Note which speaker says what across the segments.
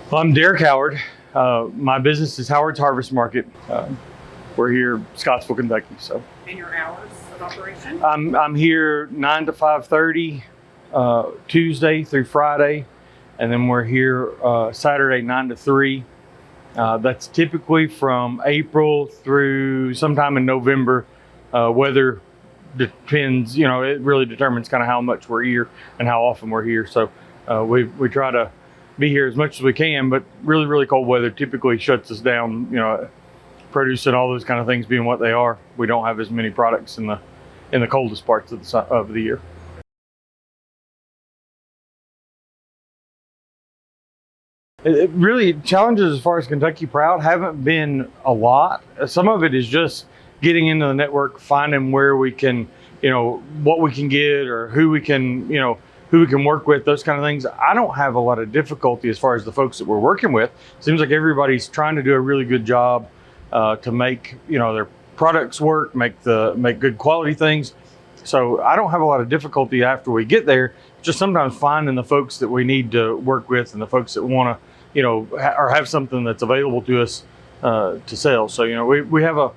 Speaker 1: Well, I'm Derek Howard. My business is Howard's Harvest Market. We're here, Scottsville, Kentucky. So,
Speaker 2: And your hours of operation?
Speaker 1: I'm here 9 to 5:30, Tuesday through Friday, and then we're here Saturday 9 to 3. That's typically from April through sometime in November. Weather depends. It really determines kind of how much we're here and how often we're here. So we try to be here as much as we can, but really cold weather typically shuts us down. Produce and all those kind of things being what they are, we don't have as many products in the coldest parts of the year. It really, challenges as far as Kentucky Proud haven't been a lot. Some of it is just getting into the network, finding where we can, what we can get or who we can work with, those kind of things. I don't have a lot of difficulty as far as the folks that we're working with. Seems like everybody's trying to do a really good job to make their products work, make good quality things. So I don't have a lot of difficulty after we get there. Just sometimes finding the folks that we need to work with and the folks that want to, or have something that's available to us to sell. So we have a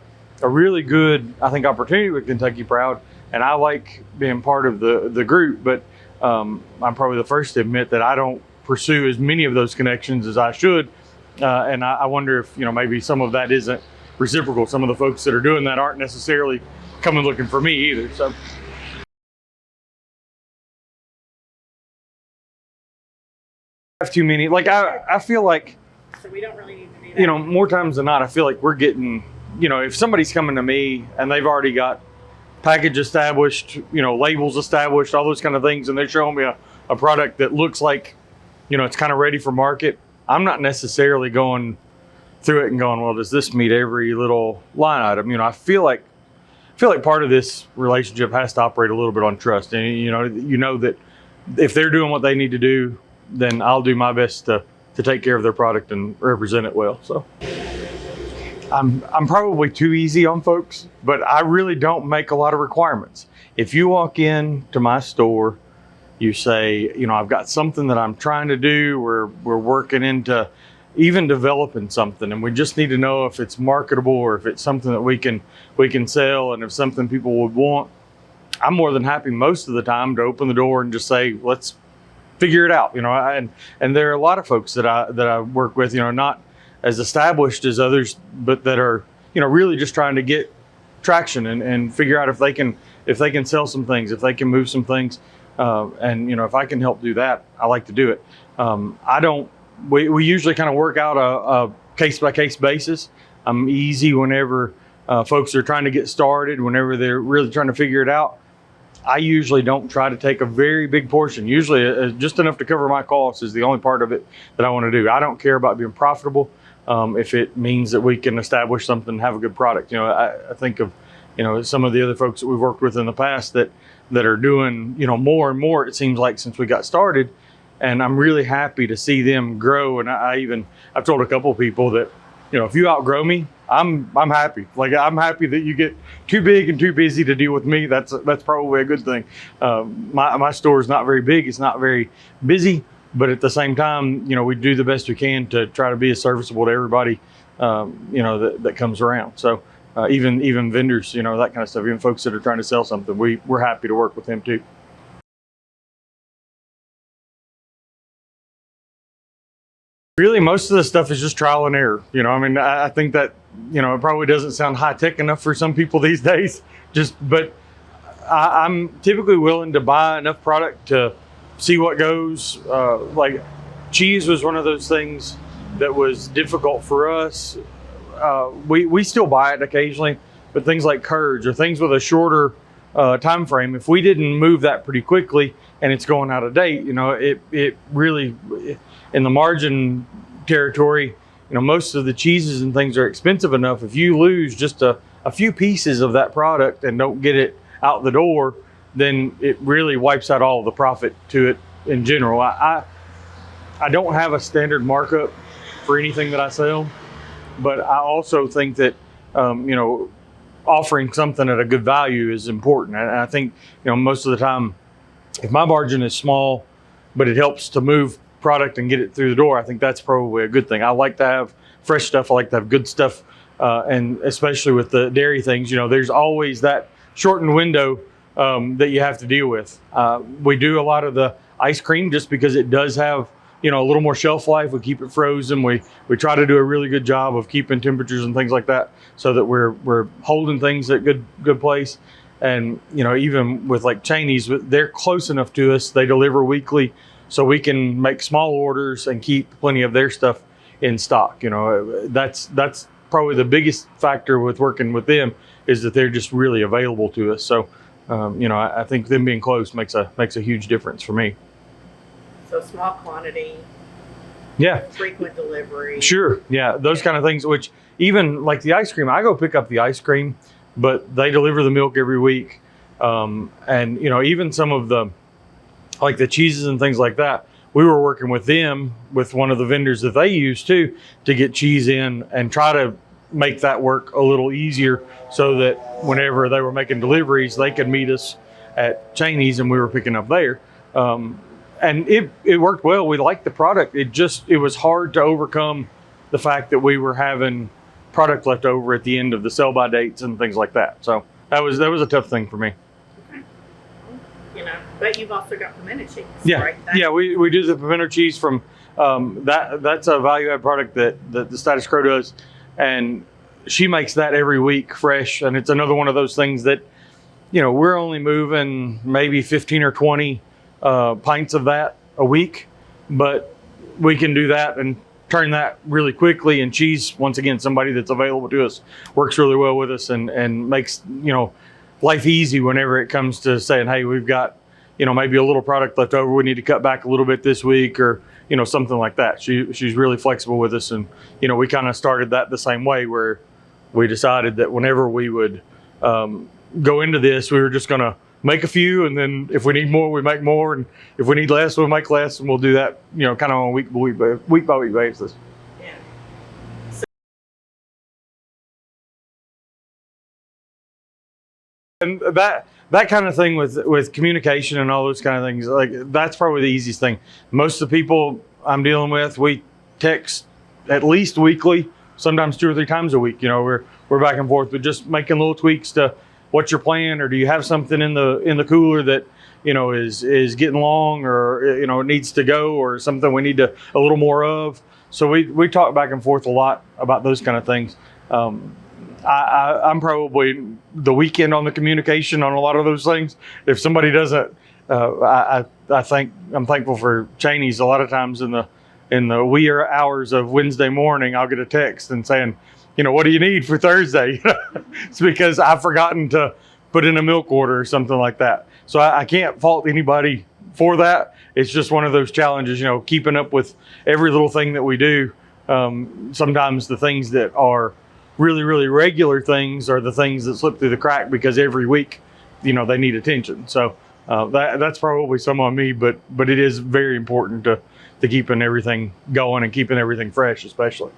Speaker 1: really good, I think, opportunity with Kentucky Proud, and I like being part of the group. But I'm probably the first to admit that I don't pursue as many of those connections as I should. And I wonder if, maybe some of that isn't reciprocal. Some of the folks that are doing that aren't necessarily coming looking for me either. So. Have too many. I feel like,
Speaker 2: So we don't really need to do that.
Speaker 1: more times than not, I feel like we're getting, if somebody's coming to me and they've already got package established, labels established, all those kind of things, and they're showing me a product that looks like, it's kind of ready for market, I'm not necessarily going through it and going, well, does this meet every little line item? I feel like part of this relationship has to operate a little bit on trust, and that if they're doing what they need to do, then I'll do my best to take care of their product and represent it well. So I'm probably too easy on folks, but I really don't make a lot of requirements. If you walk in to my store, you say, I've got something that I'm trying to do. We're working into even developing something, and we just need to know if it's marketable or if it's something that we can sell, and if something people would want. I'm more than happy most of the time to open the door and just say, let's figure it out. And there are a lot of folks that I work with, not as established as others, but that are, really just trying to get traction and figure out if they can sell some things, if they can move some things. And if I can help do that, I like to do it. We usually kind of work out a case by case basis. I'm easy whenever folks are trying to get started, whenever they're really trying to figure it out. I usually don't try to take a very big portion. Usually just enough to cover my costs is the only part of it that I want to do. I don't care about being profitable if it means that we can establish something and have a good product. I think of, some of the other folks that we've worked with in the past that are doing, more and more, it seems like, since we got started. And I'm really happy to see them grow. And I've told a couple of people that, if you outgrow me, I'm happy. Like, I'm happy that you get too big and too busy to deal with me. That's probably a good thing. My store is not very big. It's not very busy, but at the same time, we do the best we can to try to be as serviceable to everybody, that comes around. So even vendors, that kind of stuff, even folks that are trying to sell something, we're happy to work with them too. Really, most of the stuff is just trial and error. I think that, it probably doesn't sound high tech enough for some people these days. But I'm typically willing to buy enough product to see what goes. Like cheese was one of those things that was difficult for us. We still buy it occasionally, but things like curds or things with a shorter time frame, if we didn't move that pretty quickly and it's going out of date, it really, in the margin territory, most of the cheeses and things are expensive enough. If you lose just a few pieces of that product and don't get it out the door, then it really wipes out all of the profit to it in general. I don't have a standard markup for anything that I sell, but I also think that, offering something at a good value is important. And I think, most of the time, if my margin is small, but it helps to move product and get it through the door, I think that's probably a good thing. I like to have fresh stuff. I like to have good stuff. And especially with the dairy things, there's always that shortened window that you have to deal with. We do a lot of the ice cream just because it does have, a little more shelf life. We keep it frozen. We try to do a really good job of keeping temperatures and things like that so that we're holding things at good place. And, even with like Cheney's, they're close enough to us. They deliver weekly, so we can make small orders and keep plenty of their stuff in stock. That's probably the biggest factor with working with them, is that they're just really available to us. So, I think them being close makes a huge difference for me.
Speaker 2: So small quantity,
Speaker 1: Yeah,
Speaker 2: frequent delivery.
Speaker 1: sure. Yeah, those kind of things, which even like the ice cream, I go pick up the ice cream, but they deliver the milk every week. And, even some of the, like the cheeses and things like that, we were working with them, with one of the vendors that they use too, to get cheese in and try to make that work a little easier so that whenever they were making deliveries, they could meet us at Cheney's and we were picking up there. And it worked well. We liked the product. It was hard to overcome the fact that we were having product left over at the end of the sell by dates and things like that. So that was a tough thing for me.
Speaker 2: But you've also got pimento cheese,
Speaker 1: Yeah,
Speaker 2: right?
Speaker 1: yeah, we do the pimento cheese from that's a value add product that the Status Quo does, and she makes that every week fresh, and it's another one of those things that we're only moving maybe 15 or 20 pints of that a week, but we can do that and turn that really quickly. And she's, once again, somebody that's available to us, works really well with us, and makes life easy whenever it comes to saying, hey, we've got maybe a little product left over, we need to cut back a little bit this week, or something like that. She's really flexible with us, and we kind of started that the same way, where we decided that whenever we would go into this, we were just going to make a few, and then if we need more, we make more, and if we need less, we'll make less, and we'll do that kind of on a week by week basis.
Speaker 2: Yeah.
Speaker 1: And that kind of thing with communication and all those kind of things, like that's probably the easiest thing. Most of the people I'm dealing with, we text at least weekly, sometimes 2 or 3 times a week. We're back and forth, but just making little tweaks to what's your plan, or do you have something in the cooler that is getting long, or it needs to go, or something we need a little more of. So we talk back and forth a lot about those kind of things. I'm probably the weekend on the communication on a lot of those things. If somebody doesn't, I think I'm thankful for Cheney's. A lot of times in the wee hours of Wednesday morning, I'll get a text and saying, what do you need for Thursday? It's because I've forgotten to put in a milk order or something like that. So I can't fault anybody for that. It's just one of those challenges, keeping up with every little thing that we do. Sometimes the things that are really, really regular things are the things that slip through the crack because every week, they need attention. So that's probably some on me, but it is very important to keeping everything going and keeping everything fresh, especially.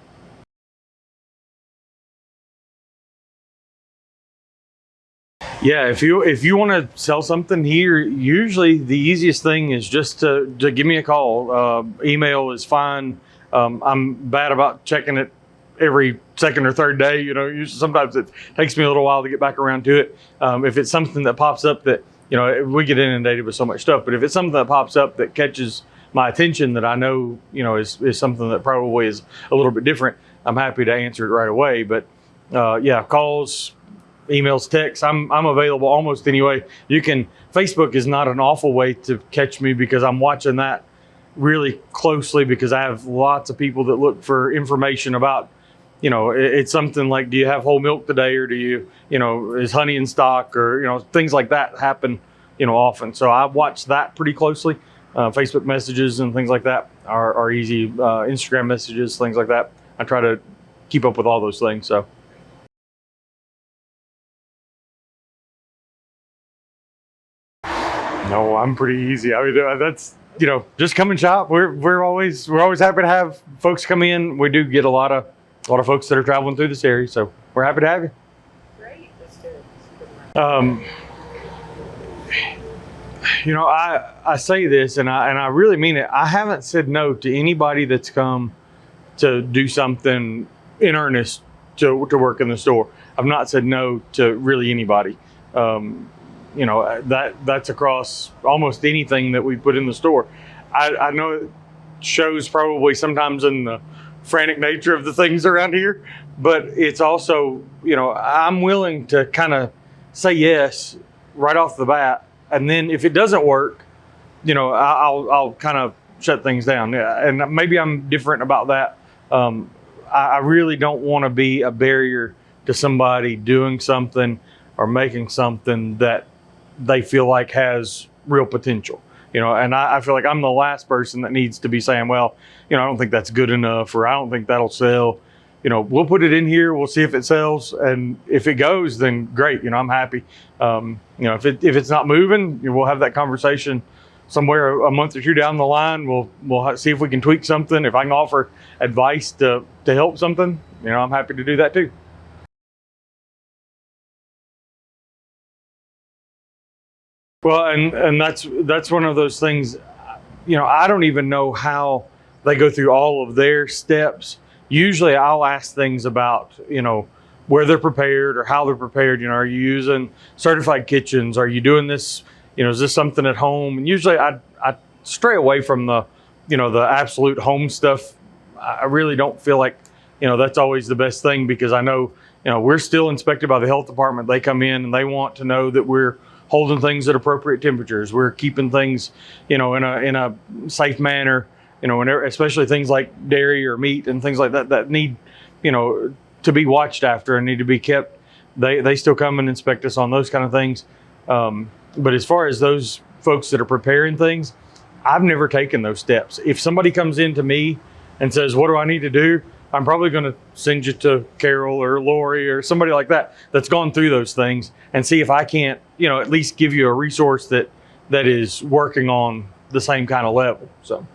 Speaker 1: Yeah, if you want to sell something here, usually the easiest thing is just to give me a call. Email is fine. I'm bad about checking it every second or third day. Usually sometimes it takes me a little while to get back around to it. If it's something that pops up that, we get inundated with so much stuff, but if it's something that pops up that catches my attention that I know, is something that probably is a little bit different, I'm happy to answer it right away. But yeah, calls, emails, texts, I'm available almost anyway. Facebook is not an awful way to catch me because I'm watching that really closely, because I have lots of people that look for information about, it's something like, do you have whole milk today, or do you, is honey in stock, or, things like that happen, often. So I watch that pretty closely. Facebook messages and things like that are easy. Instagram messages, things like that. I try to keep up with all those things. So. No, I'm pretty easy. I mean, that's, just come and shop. We're always happy to have folks come in. We do get a lot of folks that are traveling through this area, so we're happy to have you.
Speaker 2: Great, let's do it.
Speaker 1: I say this and I really mean it. I haven't said no to anybody that's come to do something in earnest to work in the store. I've not said no to really anybody. That's across almost anything that we put in the store. I know it shows probably sometimes in the frantic nature of the things around here, but it's also, I'm willing to kind of say yes right off the bat. And then if it doesn't work, I'll kind of shut things down. Yeah, and maybe I'm different about that. I really don't want to be a barrier to somebody doing something or making something that they feel like has real potential. And I feel like I'm the last person that needs to be saying, well, I don't think that's good enough, or I don't think that'll sell. We'll put it in here, we'll see if it sells, and if it goes, then great. I'm happy. If it's not moving, we'll have that conversation somewhere a month or two down the line. We'll see if we can tweak something. If I can offer advice to help something, I'm happy to do that too. Well, and that's one of those things. I don't even know how they go through all of their steps. Usually I'll ask things about, where they're prepared or how they're prepared. Are you using certified kitchens? Are you doing this? Is this something at home? And usually I stray away from the absolute home stuff. I really don't feel like, that's always the best thing, because I know, we're still inspected by the health department. They come in and they want to know that we're holding things at appropriate temperatures. We're keeping things, in a safe manner. Especially things like dairy or meat and things like that need, to be watched after and need to be kept. They still come and inspect us on those kind of things. But as far as those folks that are preparing things, I've never taken those steps. If somebody comes in to me and says, what do I need to do? I'm probably going to send you to Carol or Lori or somebody like that that's gone through those things, and see if I can't, at least give you a resource that is working on the same kind of level. So.